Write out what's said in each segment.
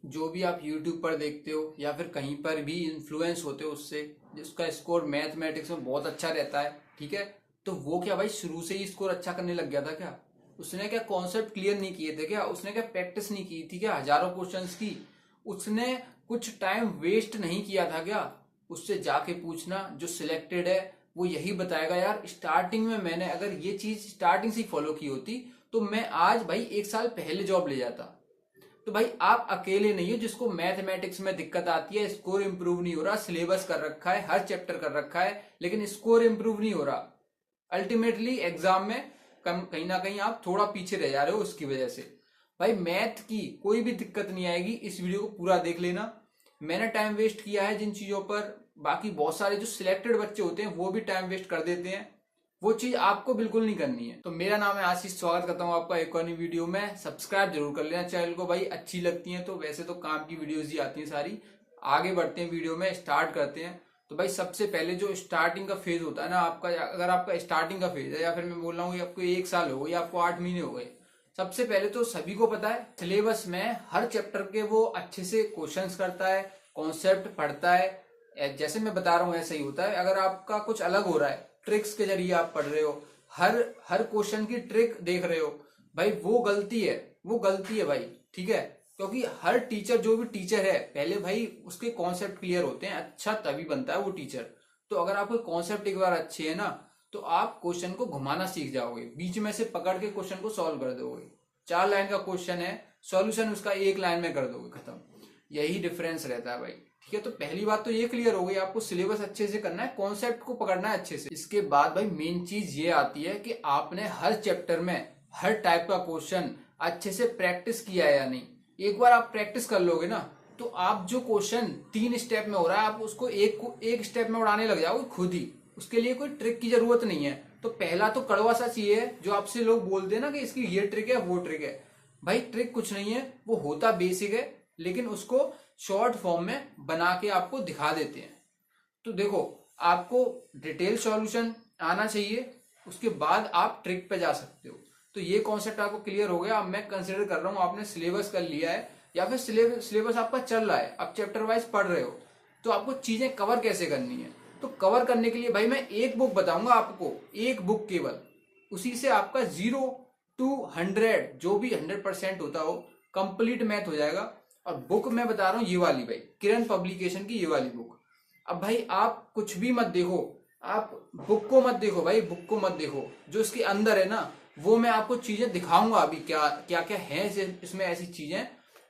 जो भी आप YouTube पर देखते हो या फिर कहीं पर भी इन्फ्लुएंस होते हो उससे, जिसका स्कोर मैथमेटिक्स में बहुत अच्छा रहता है, ठीक है। तो वो क्या भाई शुरू से ही स्कोर अच्छा करने लग गया था क्या? उसने क्या कॉन्सेप्ट क्लियर नहीं किए थे क्या? उसने क्या प्रैक्टिस नहीं की थी क्या हजारों क्वेश्चंस की? उसने कुछ टाइम वेस्ट नहीं किया था क्या? उससे जाके पूछना, जो सिलेक्टेड है वो यही बताएगा यार स्टार्टिंग में मैंने अगर ये चीज स्टार्टिंग से ही फॉलो की होती तो मैं आज भाई 1 साल पहले जॉब ले जाता। तो भाई आप अकेले नहीं हो जिसको मैथमेटिक्स में दिक्कत आती है, स्कोर इंप्रूव नहीं हो रहा, सिलेबस कर रखा है, हर चैप्टर कर रखा है, लेकिन स्कोर इंप्रूव नहीं हो रहा। अल्टीमेटली एग्जाम में कहीं ना कहीं आप थोड़ा पीछे रह जा रहे हो उसकी वजह से। भाई मैथ की कोई भी दिक्कत नहीं आएगी, इस वीडियो को पूरा देख लेना। मैंने टाइम वेस्ट किया है जिन चीजों पर, बाकी बहुत सारे जो सिलेक्टेड बच्चे होते हैं वो भी टाइम वेस्ट कर देते हैं, वो चीज आपको बिल्कुल नहीं करनी है। तो मेरा नाम है आशीष, स्वागत करता हूँ आपका एक और नई वीडियो में। सब्सक्राइब जरूर कर लेना चैनल को भाई, अच्छी लगती है तो। वैसे तो काम की वीडियोस ही आती हैं सारी। आगे बढ़ते हैं, वीडियो में स्टार्ट करते हैं। तो भाई सबसे पहले जो स्टार्टिंग का फेज होता है ना आपका, अगर आपका स्टार्टिंग का फेज है या फिर मैं बोल रहा हूँ आपको 1 साल हो गए या आपको 8 महीने हो गए, सबसे पहले तो सभी को पता है सिलेबस में हर चैप्टर के वो अच्छे से क्वेश्चंस करता है, कॉन्सेप्ट पढ़ता है। जैसे मैं बता रहा हूँ ऐसा ही होता है। अगर आपका कुछ अलग हो रहा है, ट्रिक्स के जरिए आप पढ़ रहे हो, हर हर क्वेश्चन की ट्रिक देख रहे हो, भाई वो गलती है, वो गलती है भाई, ठीक है। क्योंकि हर टीचर, जो भी टीचर है, पहले भाई उसके कॉन्सेप्ट क्लियर होते हैं, अच्छा तभी बनता है वो टीचर। तो अगर आपके कॉन्सेप्ट एक बार अच्छे है ना, तो आप क्वेश्चन को घुमाना सीख जाओगे, बीच में से पकड़ के क्वेश्चन को सॉल्व कर दोगे। 4 लाइन का क्वेश्चन है, सॉल्यूशन उसका 1 लाइन में कर दोगे, खत्म। यही डिफरेंस रहता है भाई, ठीक है। तो पहली बात तो ये क्लियर हो गई, आपको सिलेबस अच्छे से करना है, कॉन्सेप्ट को पकड़ना है अच्छे से। इसके बाद भाई मेन चीज ये आती है कि आपने हर चैप्टर में हर टाइप का क्वेश्चन अच्छे से प्रैक्टिस किया है या नहीं। एक बार आप प्रैक्टिस कर लोगे ना, तो आप जो क्वेश्चन 3 स्टेप में हो रहा है, आप उसको एक स्टेप में उड़ाने लग जाओगे खुद ही। उसके लिए कोई ट्रिक की जरूरत नहीं है। तो पहला तो कड़वा सा चाहिए, जो आपसे लोग बोलते हैं ना कि इसकी ये ट्रिक है वो ट्रिक है। भाई ट्रिक कुछ नहीं है, वो होता बेसिक है, लेकिन उसको शॉर्ट फॉर्म में बना के आपको दिखा देते हैं। तो देखो, आपको डिटेल सॉल्यूशन आना चाहिए, उसके बाद आप ट्रिक पे जा सकते हो। तो ये कॉन्सेप्ट आपको क्लियर हो गया। अब मैं कंसिडर कर रहा हूँ आपने सिलेबस कर लिया है या फिर सिलेबस आपका चल रहा है, आप चैप्टर वाइज पढ़ रहे हो, तो आपको चीजें कवर कैसे करनी है। तो कवर करने के लिए भाई मैं एक बुक बताऊंगा आपको, एक बुक केवल, उसी से आपका 0 to 100 जो भी 100% होता हो, कंप्लीट मैथ हो जाएगा। और बुक मैं बता रहा हूँ ये वाली भाई, किरण पब्लिकेशन की ये वाली बुक। अब भाई आप कुछ भी मत देखो, आप बुक को मत देखो भाई, बुक को मत देखो, जो इसके अंदर है ना वो मैं आपको चीजें दिखाऊंगा अभी, क्या क्या क्या है इसमें ऐसी चीजें।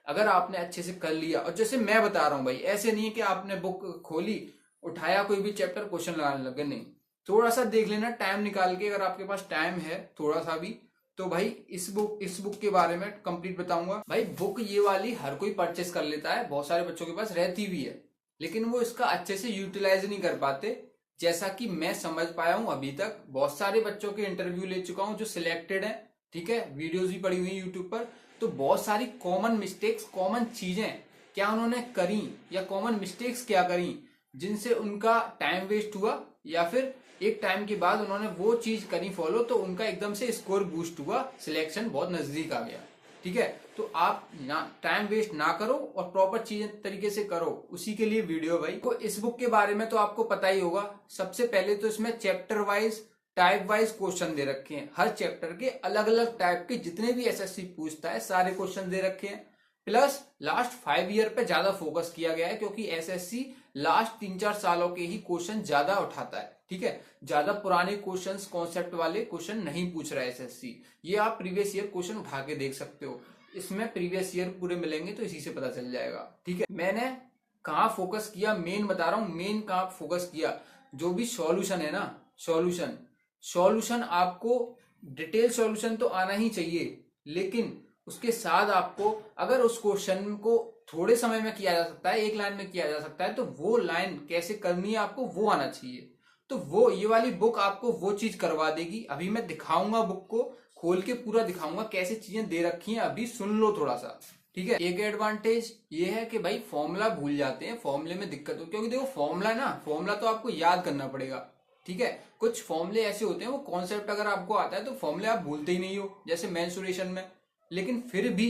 अगर आपने अच्छे से कर लिया, और जैसे मैं बता रहा हूँ भाई, ऐसे नहीं है कि आपने बुक खोली, उठाया कोई भी चैप्टर, क्वेश्चन लगाने लगे, नहीं। थोड़ा सा देख लेना टाइम निकाल के, अगर आपके पास टाइम है थोड़ा सा भी। तो भाई इस बुक के बारे में कंप्लीट बताऊंगा। भाई बुक ये वाली हर कोई परचेस कर लेता है, बहुत सारे बच्चों के पास रहती भी है, लेकिन वो इसका अच्छे से यूटिलाइज नहीं कर पाते। जैसा कि मैं समझ पाया हूं अभी तक, बहुत सारे बच्चों के इंटरव्यू ले चुका हूं जो सिलेक्टेड हैं, ठीक है, वीडियोस भी पड़ी हुई हैं यूट्यूब पर। तो बहुत सारी कॉमन मिस्टेक्स, कॉमन चीजें क्या उन्होंने करी, या कॉमन मिस्टेक्स क्या करी जिनसे उनका टाइम वेस्ट हुआ, या फिर एक टाइम के बाद उन्होंने वो चीज करी फॉलो, तो उनका एकदम से स्कोर बूस्ट हुआ, सिलेक्शन बहुत नजदीक आ गया, ठीक है। तो आप ना टाइम वेस्ट ना करो और प्रॉपर चीजें तरीके से करो, उसी के लिए वीडियो भाई। तो इस बुक के बारे में तो आपको पता ही होगा। सबसे पहले तो इसमें chapter wise, type wise question दे रखे हैं, हर चैप्टर के अलग अलग टाइप के जितने भी एसएससी पूछता है सारे क्वेश्चन दे रखे हैं। प्लस लास्ट 5 ईयर पे ज्यादा फोकस किया गया है, क्योंकि एसएससी लास्ट 3-4 सालों के ही क्वेश्चन ज्यादा उठाता है, ठीक है। ज्यादा पुराने क्वेश्चंस, कॉन्सेप्ट वाले क्वेश्चन नहीं पूछ रहा है एसएससी। ये आप प्रीवियस ईयर क्वेश्चन उठा के देख सकते हो, इसमें प्रीवियस ईयर पूरे मिलेंगे, तो इसी से पता चल जाएगा, ठीक है। मैंने कहाँ फोकस किया, मेन बता रहा हूँ, मेन कहाँ फोकस किया। जो भी सॉल्यूशन है ना, सॉल्यूशन सॉल्यूशन आपको डिटेल सॉल्यूशन तो आना ही चाहिए, लेकिन उसके साथ आपको, अगर उस क्वेश्चन को थोड़े समय में किया जा सकता है, 1 लाइन में किया जा सकता है, तो वो लाइन कैसे करनी है आपको वो आना चाहिए। तो वो ये वाली बुक आपको वो चीज करवा देगी। अभी मैं दिखाऊंगा, बुक को खोल के पूरा दिखाऊंगा कैसे चीजें दे रखी हैं, अभी सुन लो थोड़ा सा, ठीक है। एक एडवांटेज ये है कि भाई फॉर्मूला भूल जाते हैं, फॉर्मूले में दिक्कत हो, क्योंकि देखो फॉर्मूला ना, फॉर्मूला तो आपको याद करना पड़ेगा, ठीक है। कुछ फॉर्मूले ऐसे होते हैं, वो कॉन्सेप्ट अगर आपको आता है तो फॉर्मूले आप भूलते ही नहीं हो, जैसे मेंसुरेशन में। लेकिन फिर भी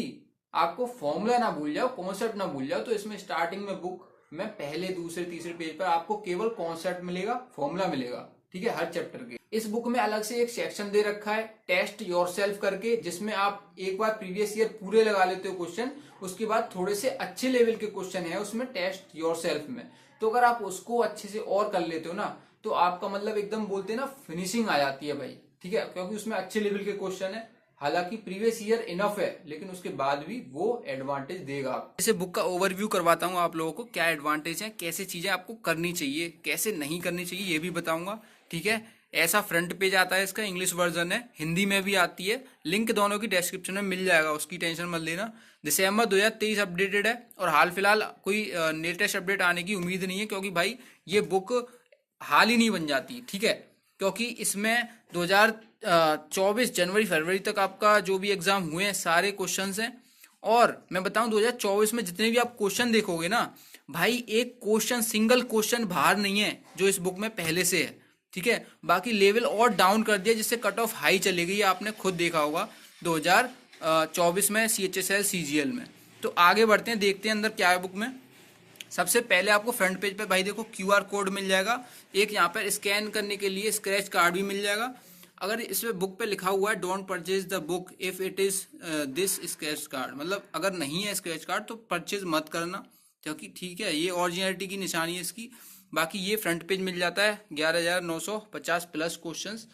आपको फॉर्मूला ना भूल जाओ, कॉन्सेप्ट ना भूल जाओ। तो इसमें स्टार्टिंग में बुक में पहले दूसरे तीसरे पेज पर आपको केवल कॉन्सेप्ट मिलेगा, फॉर्मूला मिलेगा, ठीक है, हर चैप्टर के। इस बुक में अलग से एक सेक्शन दे रखा है टेस्ट योरसेल्फ करके, जिसमें आप एक बार प्रीवियस ईयर पूरे लगा लेते हो क्वेश्चन, उसके बाद थोड़े से अच्छे लेवल के क्वेश्चन है उसमें टेस्ट योरसेल्फ में। तो अगर आप उसको अच्छे से और कर लेते हो ना, तो आपका मतलब एकदम बोलते हैं ना फिनिशिंग आ जाती है भाई, ठीक है, क्योंकि उसमें अच्छे लेवल के क्वेश्चन है। हालांकि प्रीवियस ईयर इनफ है, लेकिन उसके बाद भी वो एडवांटेज देगा। जैसे बुक का ओवरव्यू करवाता हूँ आप लोगों को, क्या एडवांटेज है, कैसे चीजें आपको करनी चाहिए, कैसे नहीं करनी चाहिए, ये भी बताऊंगा, ठीक है। ऐसा फ्रंट पेज आता है इसका, इंग्लिश वर्जन है, हिंदी में भी आती है, लिंक दोनों की डिस्क्रिप्शन में मिल जाएगा, उसकी टेंशन मत लेना। दिसंबर 2023 अपडेटेड है, और हाल फिलहाल कोई लेटेस्ट अपडेट आने की उम्मीद नहीं है, क्योंकि भाई ये बुक हाल ही नहीं बन जाती, ठीक है, क्योंकि इसमें 2024 जनवरी फरवरी तक आपका जो भी एग्जाम हुए हैं सारे क्वेश्चंस हैं। और मैं बताऊं 2024 में जितने भी आप क्वेश्चन देखोगे ना भाई, एक क्वेश्चन, सिंगल क्वेश्चन बाहर नहीं है जो इस बुक में पहले से है, ठीक है। बाकी लेवल और डाउन कर दिया, जिससे कट ऑफ हाई चली गई, आपने खुद देखा होगा 2024 में CHSL CGL में। तो आगे बढ़ते हैं, देखते हैं अंदर क्या है बुक में। सबसे पहले आपको फ्रंट पेज पे भाई देखो QR कोड मिल जाएगा, एक यहाँ पर स्कैन करने के लिए स्क्रैच कार्ड भी मिल जाएगा। अगर इसमें बुक पे लिखा हुआ है don't purchase the book if it is this scratch card, मतलब अगर नहीं है स्क्रैच कार्ड तो परचेज मत करना, क्योंकि ठीक है ये ओरिजिनलिटी की निशानी है इसकी। बाकी ये फ्रंट पेज मिल जाता है, 11,950 प्लस क्वेश्चंस।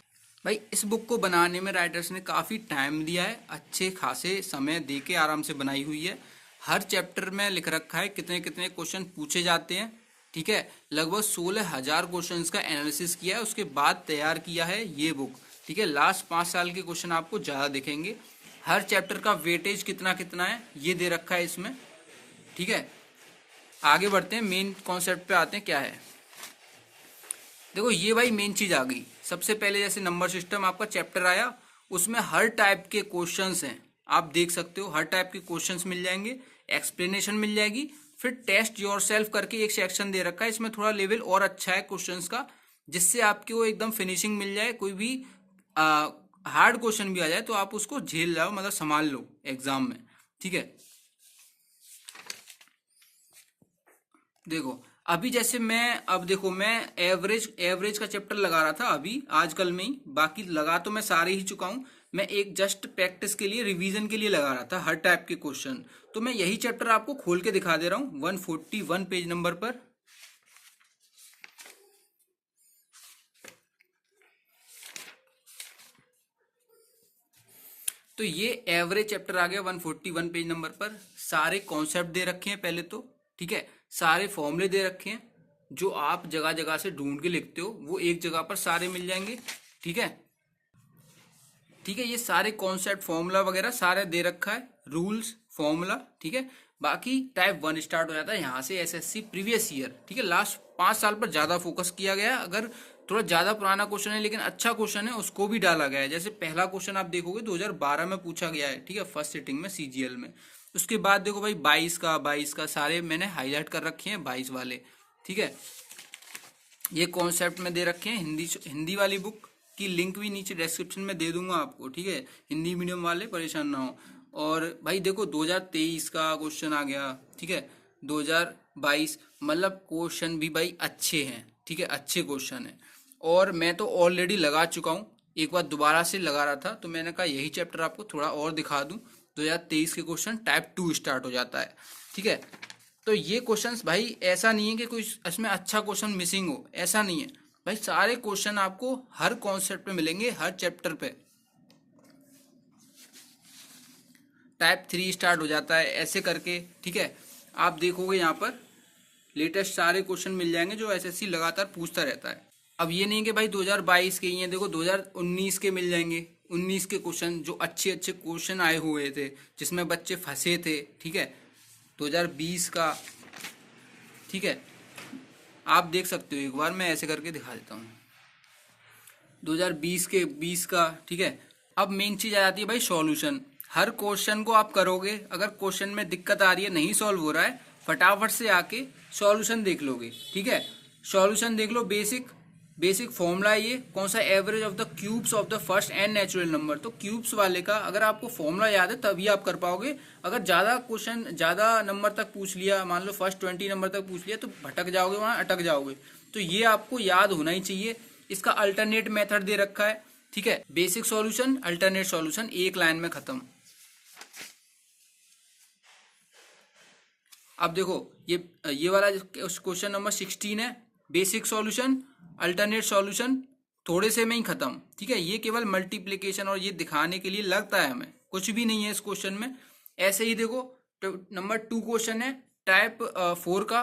भाई इस बुक को बनाने में राइटर्स ने काफ़ी टाइम दिया है, अच्छे खासे समय दे के आराम से बनाई हुई है। हर चैप्टर में लिख रखा है कितने कितने क्वेश्चन पूछे जाते हैं, ठीक है। लगभग 16,000 क्वेश्चन का एनालिसिस किया है, उसके बाद तैयार किया है ये बुक, ठीक है। लास्ट 5 साल के क्वेश्चन आपको ज़्यादा दिखेंगे। हर चैप्टर का वेटेज कितना कितना है ये दे रखा है इसमें, ठीक है। आगे बढ़ते हैं, मेन कॉन्सेप्ट पे आते हैं, क्या है देखो। ये भाई मेन चीज आ गई। सबसे पहले जैसे नंबर सिस्टम आपका चैप्टर आया, उसमें हर टाइप के क्वेश्चंस हैं, आप देख सकते हो, हर टाइप के क्वेश्चंस मिल जाएंगे, एक्सप्लेनेशन मिल जाएगी। फिर टेस्ट योरसेल्फ करके एक सेक्शन दे रखा है, इसमें थोड़ा लेवल और अच्छा है क्वेश्चंस का, जिससे आपको एकदम फिनिशिंग मिल जाए। कोई भी हार्ड क्वेश्चन भी आ जाए तो आप उसको झेल जाओ, मतलब संभाल लो एग्जाम में, ठीक है। देखो अभी जैसे अब देखो मैं एवरेज का चैप्टर लगा रहा था अभी आजकल में ही, बाकी लगा तो मैं सारे ही चुका हूं। मैं एक जस्ट प्रैक्टिस के लिए, रिवीजन के लिए लगा रहा था हर टाइप के क्वेश्चन। तो मैं यही चैप्टर आपको खोल के दिखा दे रहा हूं 141 पेज नंबर पर। तो ये एवरेज चैप्टर आ गया 141 पेज नंबर पर। सारे कॉन्सेप्ट दे रखे हैं पहले तो, ठीक है, सारे फॉर्मूले दे रखे हैं, जो आप जगह जगह से ढूंढ के लिखते हो वो एक जगह पर सारे मिल जाएंगे, ठीक है। ठीक है, ये सारे कॉन्सेप्ट फॉर्मूला वगैरह सारे दे रखा है, रूल्स फॉर्मूला, ठीक है। बाकी टाइप 1 स्टार्ट हो जाता है यहाँ से, SSC प्रीवियस ईयर, ठीक है। लास्ट 5 साल पर ज्यादा फोकस किया गया है। अगर थोड़ा ज्यादा पुराना क्वेश्चन है लेकिन अच्छा क्वेश्चन है, उसको भी डाला गया है। जैसे पहला क्वेश्चन आप देखोगे 2012 में पूछा गया है, ठीक है, फर्स्ट सिटिंग में CGL में। उसके बाद देखो भाई 22 का सारे मैंने हाईलाइट कर रखे हैं, 22 वाले, ठीक है। ये कॉन्सेप्ट में दे रखे हैं। हिंदी वाली बुक की लिंक भी नीचे डिस्क्रिप्शन में दे दूंगा आपको, ठीक है, हिंदी मीडियम वाले परेशान ना हो। और भाई देखो 2023 का क्वेश्चन आ गया, ठीक है, 2022, मतलब क्वेश्चन भी भाई अच्छे हैं, ठीक है, अच्छे क्वेश्चन है। और मैं तो ऑलरेडी लगा चुका हूँ, एक बार दोबारा से लगा रहा था, तो मैंने कहा यही चैप्टर आपको थोड़ा और दिखा दूं। 2023 के क्वेश्चन टाइप 2 स्टार्ट हो जाता है, ठीक है। तो ये क्वेश्चंस भाई ऐसा नहीं है कि कोई इसमें अच्छा क्वेश्चन मिसिंग हो, ऐसा नहीं है भाई, सारे क्वेश्चन आपको हर कॉन्सेप्ट पे मिलेंगे, हर चैप्टर पे। टाइप 3 स्टार्ट हो जाता है ऐसे करके, ठीक है। आप देखोगे यहाँ पर लेटेस्ट सारे क्वेश्चन मिल जाएंगे जो SSC लगातार पूछता रहता है। अब ये नहीं कि भाई 2022 के ही हैं, देखो 2019 के मिल जाएंगे, 19 के क्वेश्चन जो अच्छे अच्छे क्वेश्चन आए हुए थे, जिसमें बच्चे फंसे थे, ठीक है। 2020 का, ठीक है, आप देख सकते हो, एक बार मैं ऐसे करके दिखा देता हूँ 2020 के 20 का, ठीक है। अब मेन चीज आ जाती है भाई सॉल्यूशन। हर क्वेश्चन को आप करोगे, अगर क्वेश्चन में दिक्कत आ रही है, नहीं सॉल्व हो रहा है, फटाफट से आके सॉल्यूशन देख लोगे, ठीक है। सॉल्यूशन देख लो, बेसिक बेसिक फॉर्मूला है ये कौन सा, average of the cubes of the first n natural number. तो क्यूब्स वाले का अगर आपको फॉर्मूला याद है तभी आप कर पाओगे। अगर ज्यादा क्वेश्चन ज्यादा नंबर तक पूछ लिया, मान लो फर्स्ट 20 नंबर तक पूछ लिया, तो भटक जाओगे, वहां अटक जाओगे। तो ये आपको याद होना ही चाहिए। इसका अल्टरनेट मेथड दे रखा है, ठीक है, बेसिक सॉल्यूशन, अल्टरनेट सॉल्यूशन, एक लाइन में खत्म। अब देखो ये वाला क्वेश्चन नंबर 16 है, बेसिक सॉल्यूशन, अल्टरनेट सॉल्यूशन, थोड़े से में ही खत्म, ठीक है। ये केवल मल्टीप्लिकेशन और ये दिखाने के लिए लगता है, हमें कुछ भी नहीं है इस क्वेश्चन में। ऐसे ही देखो नंबर 2 क्वेश्चन है टाइप 4 का,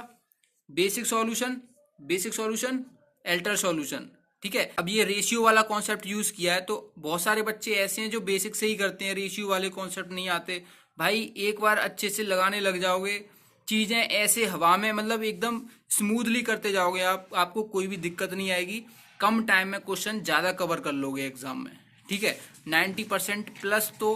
बेसिक सॉल्यूशन, अल्टर सॉल्यूशन, ठीक है। अब ये रेशियो वाला कॉन्सेप्ट यूज किया है, तो बहुत सारे बच्चे ऐसे हैं जो बेसिक से ही करते हैं, रेशियो वाले कॉन्सेप्ट नहीं आते। भाई एक बार अच्छे से लगाने लग जाओगे, चीजें ऐसे हवा में मतलब एकदम स्मूथली करते जाओगे आप, आपको कोई भी दिक्कत नहीं आएगी। कम टाइम में क्वेश्चन ज्यादा कवर कर लोगे एग्जाम में, ठीक है। 90% प्लस तो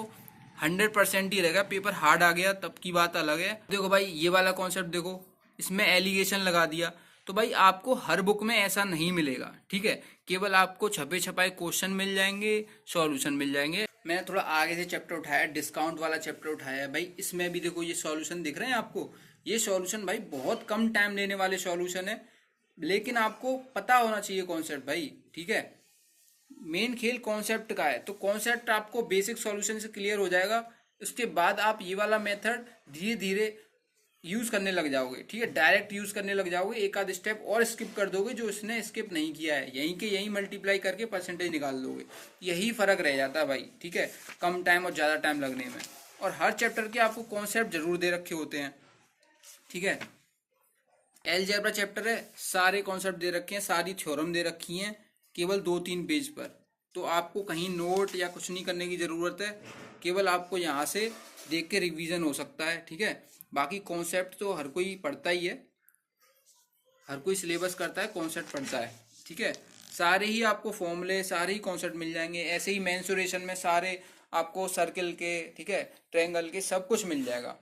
100% ही रहेगा। पेपर हार्ड आ गया तब की बात अलग है। देखो भाई ये वाला कॉन्सेप्ट देखो, इसमें एलिगेशन लगा दिया, तो भाई आपको हर बुक में ऐसा नहीं मिलेगा, ठीक है। केवल आपको छपे छपाए क्वेश्चन मिल जाएंगे, सॉल्यूशन मिल जाएंगे। मैंने थोड़ा आगे से चैप्टर उठाया, डिस्काउंट वाला चैप्टर उठाया है भाई। इसमें भी देखो ये सॉल्यूशन दिख रहे हैं आपको, ये सॉल्यूशन भाई बहुत कम टाइम लेने वाले सॉल्यूशन है, लेकिन आपको पता होना चाहिए कॉन्सेप्ट भाई, ठीक है। मेन खेल कॉन्सेप्ट का है, तो कॉन्सेप्ट आपको बेसिक सॉल्यूशन से क्लियर हो जाएगा। उसके बाद आप ये वाला मेथड धीरे धीरे यूज करने लग जाओगे, ठीक है। डायरेक्ट यूज करने लग जाओगे, एक आध स्टेप और स्किप कर दोगे जो इसने स्किप नहीं किया है, यहीं के यहीं मल्टीप्लाई करके परसेंटेज निकाल दोगे। यही फर्क रह जाता है भाई, ठीक है, कम टाइम और ज्यादा टाइम लगने में। और हर चैप्टर के आपको कॉन्सेप्ट जरूर दे रखे होते हैं, ठीक है। अलजेब्रा चैप्टर है, सारे कॉन्सेप्ट दे रखे हैं, सारी थ्योरम दे रखी हैं, केवल 2-3 पेज पर। तो आपको कहीं नोट या कुछ नहीं करने की जरूरत है, केवल आपको यहाँ से देख के रिवीजन हो सकता है, ठीक है। बाकी कॉन्सेप्ट तो हर कोई पढ़ता ही है, हर कोई सिलेबस करता है, कॉन्सेप्ट पढ़ता है, ठीक है। सारे ही आपको फॉर्मूले, सारे ही कॉन्सेप्ट मिल जाएंगे। ऐसे ही मेंसुरेशन में सारे आपको सर्किल के, ठीक है, ट्रायंगल के, सब कुछ मिल जाएगा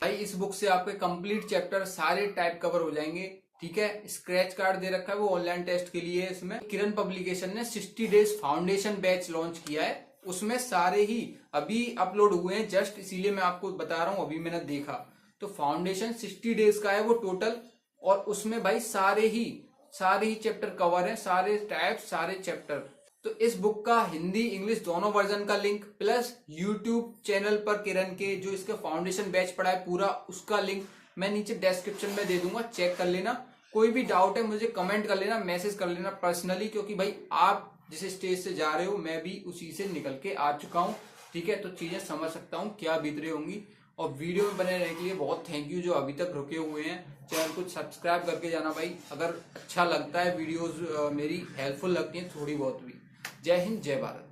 भाई। इस बुक से आपके कंप्लीट चैप्टर सारे टाइप कवर हो जाएंगे, ठीक है। स्क्रैच कार्ड दे रखा है, वो ऑनलाइन टेस्ट के लिए है। इसमें किरण पब्लिकेशन ने 60 डेज फाउंडेशन बैच लॉन्च किया है, उसमें सारे ही अभी अपलोड हुए हैं जस्ट, इसीलिए मैं आपको बता रहा हूँ, अभी मैंने देखा। तो फाउंडेशन 60 डेज का है वो टोटल, और उसमें भाई सारे ही चैप्टर कवर है, सारे टाइप, सारे चैप्टर। तो इस बुक का हिंदी इंग्लिश दोनों वर्जन का लिंक, प्लस यूट्यूब चैनल पर किरण के जो इसके फाउंडेशन बैच पढ़ा है पूरा, उसका लिंक मैं नीचे डिस्क्रिप्शन में दे दूंगा, चेक कर लेना। कोई भी डाउट है मुझे कमेंट कर लेना, मैसेज कर लेना पर्सनली, क्योंकि भाई आप जिस स्टेज से जा रहे हो मैं भी उसी से निकल के आ चुका हूँ, ठीक है। तो चीजें समझ सकता हूँ क्या बीत रही होंगी। और वीडियो में बने रहने के लिए बहुत थैंक यू, जो अभी तक रुके हुए हैं। चैनल को सब्सक्राइब करके जाना भाई, अगर अच्छा लगता है वीडियोस, मेरी हेल्पफुल लगती हैं थोड़ी बहुत भी। जय हिंद, जय भारत।